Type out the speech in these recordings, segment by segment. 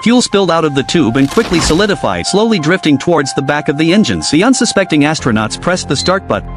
Fuel spilled out of the tube and quickly solidified, slowly drifting towards the back of the engines. The unsuspecting astronauts pressed the start button.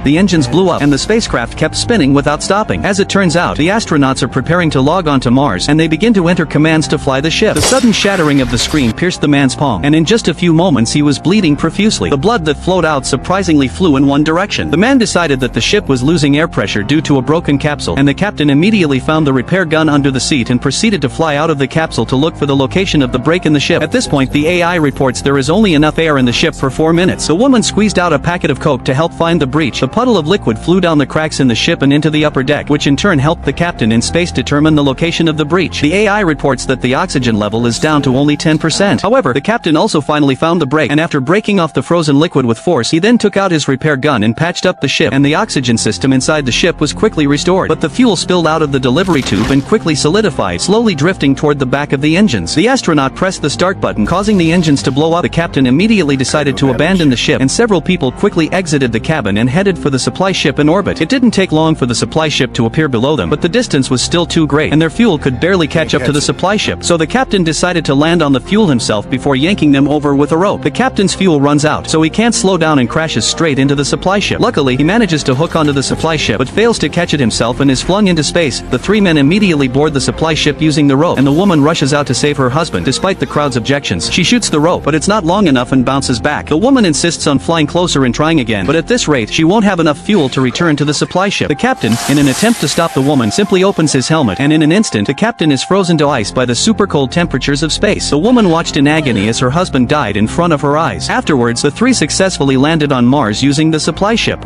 The engines blew up, and the spacecraft kept spinning without stopping. As it turns out, the astronauts are preparing to log on to Mars, and they begin to enter commands to fly the ship. The sudden shattering of the screen pierced the man's palm, and in just a few moments he was bleeding profusely. The blood that flowed out surprisingly flew in one direction. The man decided that the ship was losing air pressure due to a broken capsule, and the captain immediately found the repair gun under the seat and proceeded to fly out of the capsule to look for the location of the break in the ship. At this point, the AI reports there is only enough air in the ship for 4 minutes. The woman squeezed out a packet of coke to help find the breach. A puddle of liquid flew down the cracks in the ship and into the upper deck, which in turn helped the captain in space determine the location of the breach. The AI reports that the oxygen level is down to only 10%. However, the captain also finally found the break, and after breaking off the frozen liquid with force, he then took out his repair gun and patched up the ship, and the oxygen system inside the ship was quickly restored. But the fuel spilled out of the delivery tube and quickly solidified, slowly drifting toward the back of the engines. The astronaut pressed the start button, causing the engines to blow up. The captain immediately decided to abandon the ship, and several people quickly exited the cabin and headed for the supply ship in orbit. It didn't take long for the supply ship to appear below them, but the distance was still too great, and their fuel could barely catch up to the supply ship. So the captain decided to land on the fuel himself before yanking them over with a rope. The captain's fuel runs out, so he can't slow down and crashes straight into the supply ship. Luckily, he manages to hook onto the supply ship, but fails to catch it himself and is flung into space. The 3 men immediately board the supply ship using the rope, and the woman rushes out to save her husband. Despite the crowd's objections, she shoots the rope, but it's not long enough and bounces back. The woman insists on flying closer and trying again, but at this rate, she won't have enough fuel to return to the supply ship. The captain, in an attempt to stop the woman, simply opens his helmet, and in an instant, the captain is frozen to ice by the super cold temperatures of space. The woman watched in agony as her husband died in front of her eyes. Afterwards, the 3 successfully landed on Mars using the supply ship.